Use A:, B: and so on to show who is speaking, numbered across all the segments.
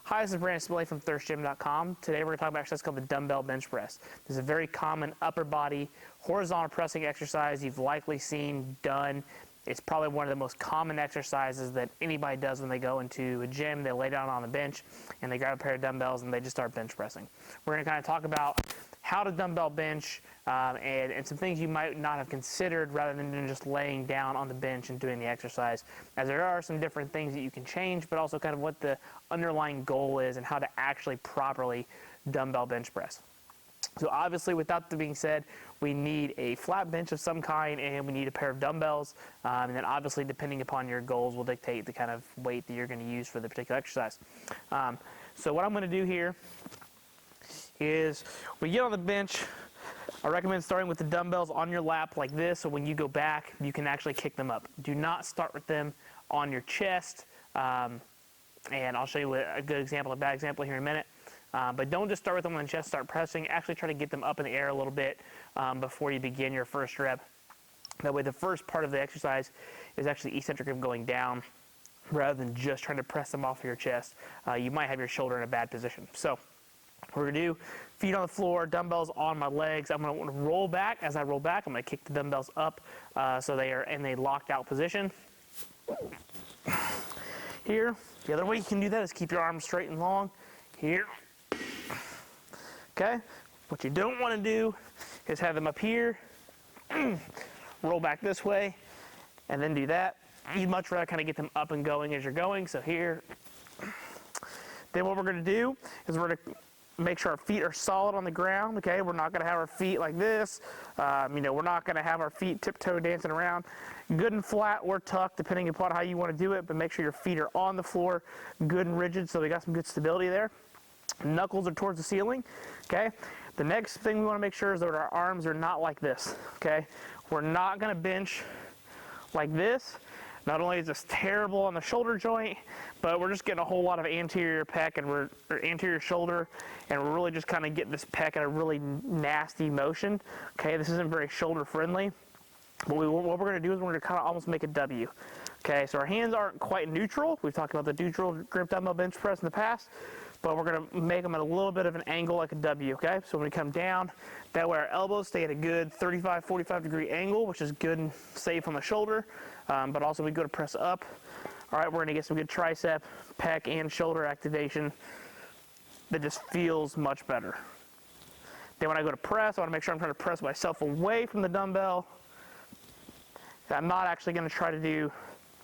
A: Hi, this is Brandon Smiley from thirstgym.com. Today we're going to talk about an exercise called the dumbbell bench press. This is a very common upper body horizontal pressing exercise you've likely seen done. It's probably one of the most common exercises that anybody does when they go into a gym. They lay down on the bench and they grab a pair of dumbbells and they just start bench pressing. We're going to kind of talk about how to dumbbell bench and some things you might not have considered rather than just laying down on the bench and doing the exercise, as there are some different things that you can change, but also kind of what the underlying goal is and how to actually properly dumbbell bench press. So obviously, with that being said, we need a flat bench of some kind and we need a pair of dumbbells, and then obviously depending upon your goals will dictate the kind of weight that you're going to use for the particular exercise. So what I'm going to do here is when you get on the bench, I recommend starting with the dumbbells on your lap like this, so when you go back you can actually kick them up. Do not start with them on your chest, and I'll show you a good example, a bad example here in a minute. But don't just start with them on the chest, start pressing. Actually try to get them up in the air a little bit before you begin your first rep. That way the first part of the exercise is actually eccentric of going down rather than just trying to press them off of your chest. You might have your shoulder in a bad position. So what we're going to do, feet on the floor, dumbbells on my legs. I'm going to roll back. As I roll back, I'm going to kick the dumbbells up so they are in a locked out position. Here, the other way you can do that is keep your arms straight and long. Here. Okay, what you don't want to do is have them up here, roll back this way, and then do that. You'd much rather kind of get them up and going as you're going, so here. Then what we're going to do is we're going to make sure our feet are solid on the ground, okay? We're not going to have our feet like this. We're not going to have our feet tiptoe dancing around. Good and flat or tucked, depending upon how you want to do it, but make sure your feet are on the floor, good and rigid, so we got some good stability there. Knuckles are towards the ceiling, okay? The next thing we want to make sure is that our arms are not like this, okay? We're not going to bench like this. Not only is this terrible on the shoulder joint, but we're just getting a whole lot of anterior pec and anterior shoulder, and we're really just kind of getting this pec in a really nasty motion, okay? This isn't very shoulder friendly. What we're going to do is we're going to kind of almost make a W. Okay, so our hands aren't quite neutral. We've talked about the neutral grip dumbbell bench press in the past, but we're going to make them at a little bit of an angle like a W, okay? So when we come down, that way our elbows stay at a good 35, 45 degree angle, which is good and safe on the shoulder, but also we go to press up. All right, we're going to get some good tricep, pec, and shoulder activation that just feels much better. Then when I go to press, I want to make sure I'm trying to press myself away from the dumbbell. I'm not actually going to try to do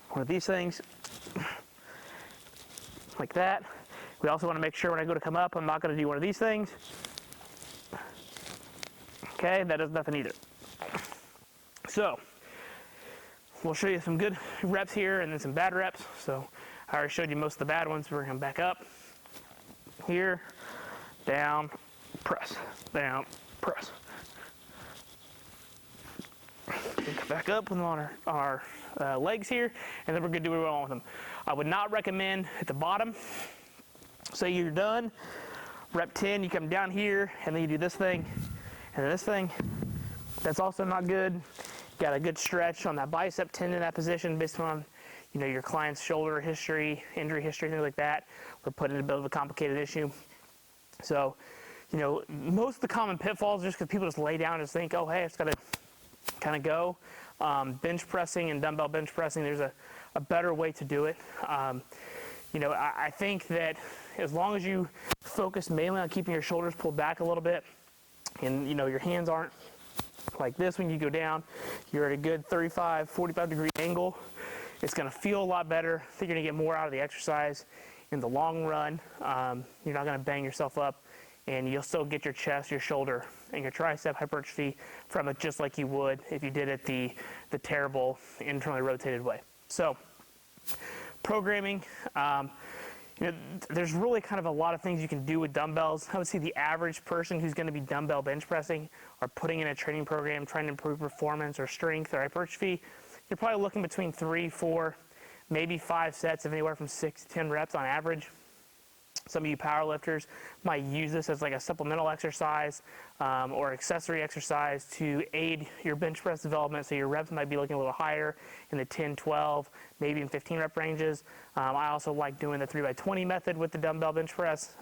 A: one of these things like that. We also want to make sure when I go to come up, I'm not going to do one of these things. Okay, that does nothing either. So we'll show you some good reps here and then some bad reps. So I already showed you most of the bad ones. We're going to come back up here, down, press, down, press. Come back up on our legs here, and then we're going to do what we want with them. I would not recommend at the bottom. Say you're done, rep 10, you come down here, and then you do this thing, and then this thing. That's also not good. Got a good stretch on that bicep tendon in that position based on your client's shoulder history, injury history, things like that. We're putting in a bit of a complicated issue. So, most of the common pitfalls just because people just lay down and just think, oh, hey, it's got to kind of go. Bench pressing and dumbbell bench pressing, there's a better way to do it. I think that as long as you focus mainly on keeping your shoulders pulled back a little bit, and your hands aren't like this when you go down, you're at a good 35, 45 degree angle. It's going to feel a lot better. I think you're going to get more out of the exercise in the long run. You're not going to bang yourself up, and you'll still get your chest, your shoulder, and your tricep hypertrophy from it just like you would if you did it the terrible internally rotated way. So programming, there's really kind of a lot of things you can do with dumbbells. I would say the average person who's going to be dumbbell bench pressing or putting in a training program trying to improve performance or strength or hypertrophy, you're probably looking between 3, 4, maybe 5 sets of anywhere from 6 to 10 reps on average. Some of you power lifters might use this as like a supplemental exercise or accessory exercise to aid your bench press development. So your reps might be looking a little higher in the 10, 12, maybe even 15 rep ranges. I also like doing the 3x20 method with the dumbbell bench press.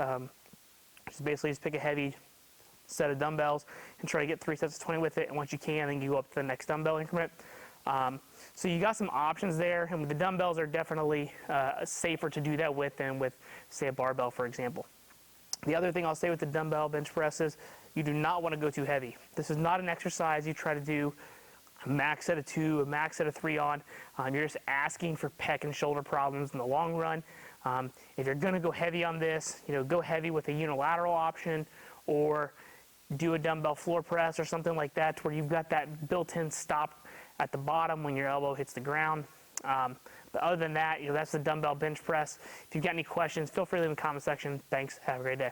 A: Which is basically just pick a heavy set of dumbbells and try to get 3 sets of 20 with it. And once you can, then you go up to the next dumbbell increment. So you got some options there, and the dumbbells are definitely safer to do that with than with, say, a barbell, for example. The other thing I'll say with the dumbbell bench press is you do not want to go too heavy. This is not an exercise you try to do a max set of 2, a max set of 3 on. You're just asking for pec and shoulder problems in the long run. If you're going to go heavy on this, go heavy with a unilateral option, or do a dumbbell floor press or something like that, to where you've got that built-in stop at the bottom when your elbow hits the ground. But other than that, that's the dumbbell bench press. If you've got any questions, feel free to leave in the comment section. Thanks. Have a great day.